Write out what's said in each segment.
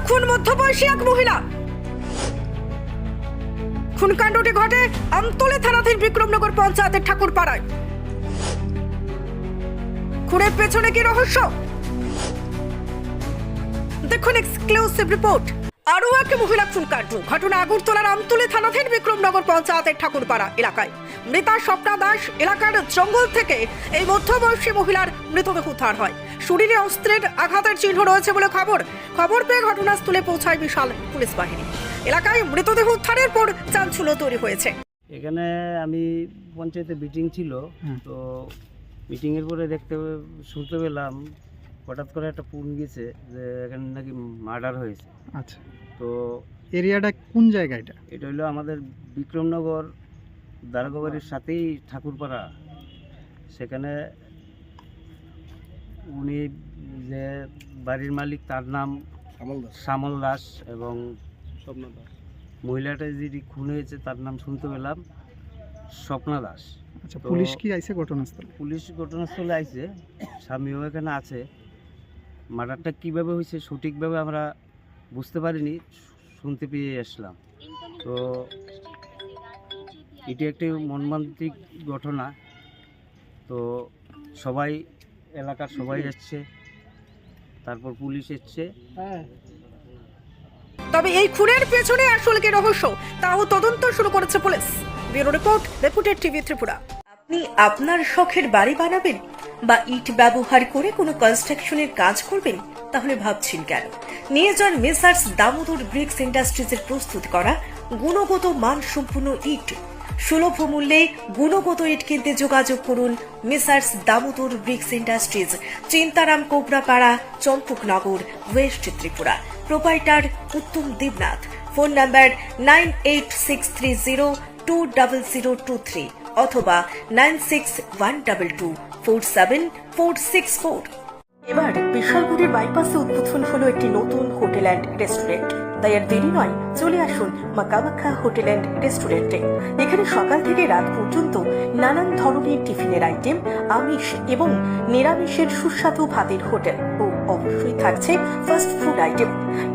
খুন মধ্যবয়সী এক মহিলা। খুনকাণ্ডটি ঘটে আমতলী থানাধীন বিক্রমনগর পঞ্চায়েতের ঠাকুরপাড়ায়। খুনের পেছনে কি রহস্য? দেখুন এক্সক্লুসিভ রিপোর্ট। আরও এক মহিলা খুনকাণ্ড ঘটনা আগরতলার আমতলী থানাধীন বিক্রমনগর পঞ্চায়েতের ঠাকুরপাড়া এলাকায়। মৃতা স্বপ্না দাস এলাকার জঙ্গল থেকে এই মধ্যবয়সী মহিলার মৃতদেহ উদ্ধার হয়। শরীরে অস্ত্রের আঘাতের চিহ্ন রয়েছে বলে খবর পেয়ে ঘটনাস্থলে পৌঁছায় বিশাল পুলিশ বাহিনী। এলাকায় মৃতদেহ উদ্ধারের পর চাঞ্চল্য তৈরি হয়েছে। এখানে আমি পঞ্চায়েতে মিটিং ছিল, তো মিটিংয়ের পরে শুনতে পেলাম হঠাৎ করে একটা ফোন গেছে যে এখানে নাকি মার্ডার হয়েছে। আচ্ছা, তো এরিয়াটা কোন জায়গা? এটা হলো আমাদের বিক্রমনগর দারোগাবাড়ির সাথেই ঠাকুরপাড়া। সেখানে উনি যে বাড়ির মালিক তার নাম শ্যামল দাস এবং স্বপ্না দাস। মহিলাটা যিনি খুন হয়েছে তার নাম শুনতে পেলাম স্বপ্না দাস। আচ্ছা, পুলিশ কি আইছে ঘটনাস্থলে? পুলিশ ঘটনাস্থলে আইছে, স্বামীও এখানে আছে। মার্ডারটা কীভাবে হয়েছে সঠিকভাবে আমরা বুঝতে পারিনি, শুনতে পেয়ে আসলাম। তো এটি একটি মর্মান্তিক ঘটনা। তো সবাই এলাকার সবাই যাচ্ছে, তারপর পুলিশ এসছে। তবে এই খুনের পেছনে আসলে কি রহস্য তাও তদন্ত শুরু করেছে police. Bureau report, রেপুটেড TV Tripura. আপনি আপনার শখের বাড়ি বানাবেন বা ইট ব্যবহার করে কোনো কনস্ট্রাকশনের কাজ করবেন, তাহলে ভাবছেন কেন? নিয়ে যান মেসার্স দামোদর ব্রিক্স ইন্ডাস্ট্রিজের প্রস্তুত করা গুণগত মানসম্পন্ন ইট। সুলভ মূল্যে গুণগত ইট কিনতে যোগাযোগ করুন messrs Damodar bricks industries, Chintaram Kobrapara, Champaknagar, west Tripura. Proprietor Uttam Debnath. Phone number 9863020023 অথবা 9612247464। এবার বিশালগড়ের বাইপাসে উদ্বোধন হলো একটি নতুন হোটেল অ্যান্ড রেস্টুরেন্ট। তাই আর দেরি নয়, চলে আসুন মা কামাখ্যা হোটেল অ্যান্ড রেস্টুরেন্টে। এখানে সকাল থেকে রাত পর্যন্ত নানান ধরনের টিফিনের আইটেম, আমিষ এবং নিরামিষের সুস্বাদু ভাতের হোটেল ও অবশ্যই থাকছে ফাস্ট ফুড আইটেম।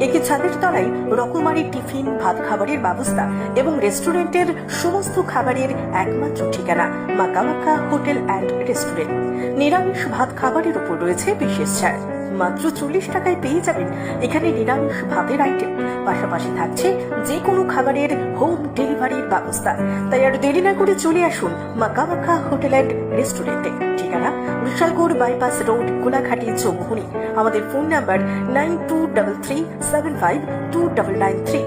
একই ছাদের তলায় রকমারি টিফিন, ভাত খাবারের ব্যবস্থা এবং রেস্টুরেন্টের সমস্ত খাবারের একমাত্র ঠিকানা মা কামাখ্যা হোটেল অ্যান্ড রেস্টুরেন্ট। নিরামিষ ভাত খাবারের উপর রয়েছে বিশেষ ছাড়। মাত্র 40 টাকায় পেয়ে যাবেন এখানে নিরামিষ ভাতের আইটেম। পাশাপাশি থাকছে যে কোনো খাবারের হোম ডেলিভারির ব্যবস্থা। তাই আর দেরি না করে চলে আসুন মা কামাখ্যা হোটেল অ্যান্ড রেস্টুরেন্টে। ঠিকানা বিশালগড় বাইপাস রোড, কোলাঘাটি, চৌমুহনী। আমাদের ফোন নাম্বার 9233752993।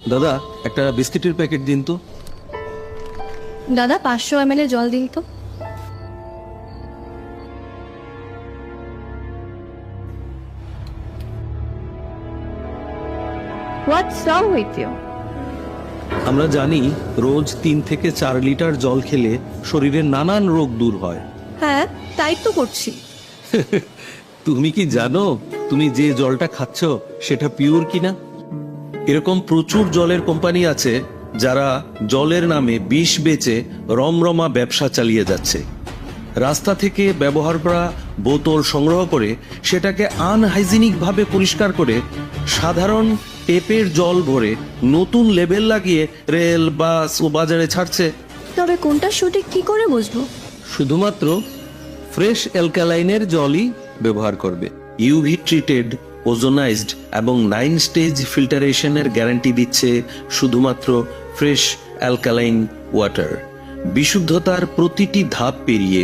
দাদা, একটা বিস্কিটের প্যাকেট দিন তো। দাদা 500 ml জল দিন তো। What's wrong with you? আমরা জানি রোজ 3 থেকে 4 লিটার জল খেলে শরীরের নানান রোগ দূর হয়। হ্যাঁ, তাই তো করছি। তুমি কি জানো তুমি যে জলটা খাচ্ছ সেটা পিওর কিনা? এরকম প্রচুর জলের কোম্পানি আছে যারা জলের নামে বিষ বেচে রমরমা ব্যবসা চালিয়ে যাচ্ছে। রাস্তা থেকে ব্যবহার করা বোতল সংগ্রহ করে সেটাকে আনহাইজিনিক ভাবে পরিষ্কার করে সাধারণ টেপের জল ভরে নতুন লেবেল লাগিয়ে রেল, বাস ও বাজারে ছাড়ছে। তবে কোনটা সঠিক কি করে বুঝবো? শুধুমাত্র ফ্রেশ অ্যালকালাইনের জলই ব্যবহার করবে। ইউভি ট্রিটেড, ওজোনাইজড এবং 9 স্টেজ ফিল্টারেশনের গ্যারান্টি দিচ্ছে শুধুমাত্র ফ্রেশ অ্যালকালাইন ওয়াটার। বিশুদ্ধতার প্রতিটি ধাপ পেরিয়ে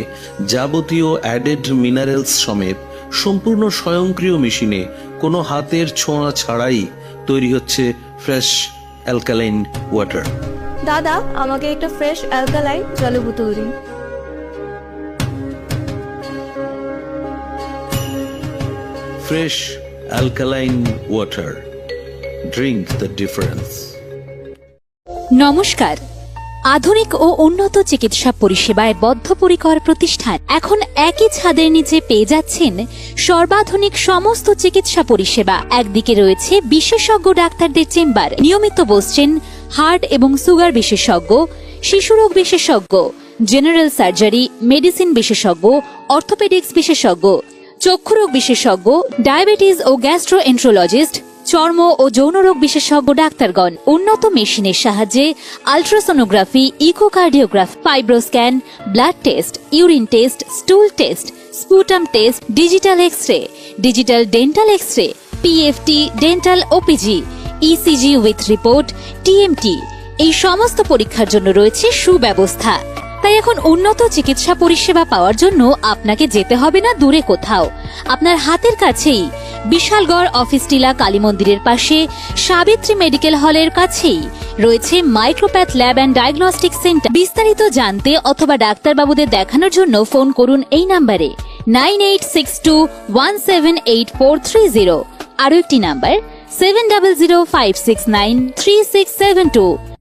যাবতীয় অ্যাডেড মিনারেলস সমেত সম্পূর্ণ স্বয়ংক্রিয় মেশিনে কোনো হাতের ছোঁয়া ছাড়াই তৈরি হচ্ছে ফ্রেশ অ্যালকালাইন ওয়াটার। দাদা, আমাকে একটা ফ্রেশ অ্যালকালাইন জলের বোতল দিন। Fresh alkaline water, drink the difference. নমস্কার। আধুনিক ও উন্নত চিকিৎসা পরিষেবায় বদ্ধপরিকর প্রতিষ্ঠান এখন একই ছাদের নিচে পেয়ে যাচ্ছেন সর্বাধুনিক সমস্ত চিকিৎসা পরিষেবা। একদিকে রয়েছে বিশেষজ্ঞ ডাক্তারদের চেম্বার, নিয়মিত বসছেন হার্ট এবং সুগার বিশেষজ্ঞ, শিশুরোগ বিশেষজ্ঞ, জেনারেল সার্জারি, মেডিসিন বিশেষজ্ঞ, অর্থোপেডিক্স বিশেষজ্ঞ, চক্ষুরোগ বিশেষজ্ঞ, ডায়াবেটিস ও গ্যাস্ট্রোএন্ট্রোলজিস্ট, চর্ম ও যৌনরোগ বিশেষজ্ঞ ডাক্তারগণ উন্নত মেশিনের সাহায্যে ultrasonography, echocardiography, fibroscan, blood test, urine test, stool test, sputum test, digital x-ray, digital dental x-ray, PFT, dental OPG, ECG with report, TMT, এই সমস্ত পরীক্ষার জন্য রয়েছে সুব্যবস্থা। তাই এখন উন্নত চিকিৎসা পরিষেবা পাওয়ার জন্য আপনাকে যেতে হবে না দূরে কোথাও। আপনার হাতের কাছেই বিশালগড় অফিস টিলা কালী মন্দিরের পাশে সাবিত্রী মেডিকেল হলের কাছেই রয়েছে Micropath lab and diagnostic centre. বিস্তারিত জানতে অথবা ডাক্তারবাবুদের দেখানোর জন্য ফোন করুন এই নাম্বারে 9862178430। আরও একটি নাম্বার 7005693672।